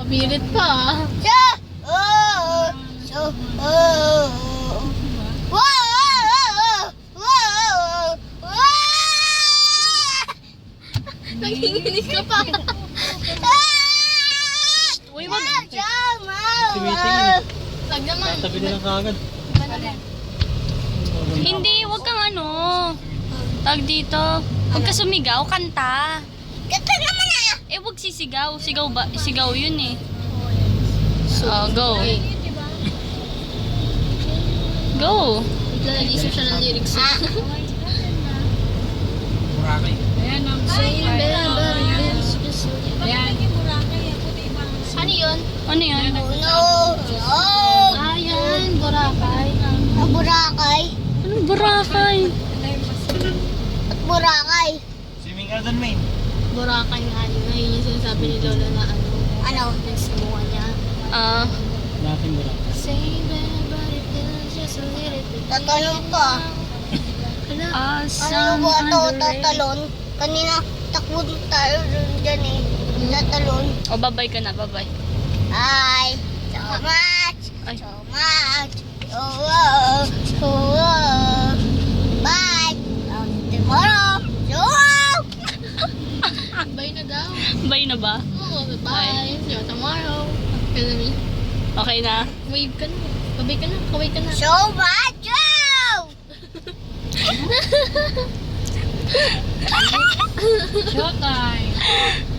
Kabirit pa ah. Nanginginig ka pa. Uy, wag. Tumitingin. Tag naman. Tabi na lang kaagad. Hindi, wag kang ano. Tag dito. Huwag ka sumigaw, kanta. Kata naman ah! Eh, wag sisigaw. Sigaw ba? Sigaw yun eh. Go. Go. Bigla nag-isip siya ng lyrics. Burakay. Ano yun? Ano yun? No! Ayan, Boracay. Burakay! Anong Boracay? At Burakay! Swimming ka doon, Main. Boracay nga yun. Ayun yung sinasabi ni Lola na ano. Ano? Nagsimuha niya. Ah, Natin Burakay. Save everybody feels just a little bit. Tatalon ka. Ano? Ano asam ba ito? underrated. Tatalon? Kanina takbo tayo dyan eh. Tatalon. O, babay ka na, babay. Hi! So much! Ay. So much! Oh, oh, oh. Bye! Tomorrow! So! Bye na daw. Bye na ba? Oo, bye. See you tomorrow. Kaya me. Okay na? Wave ka na. Babay ka na. Kaway ka na. So much! Oh! Showtime.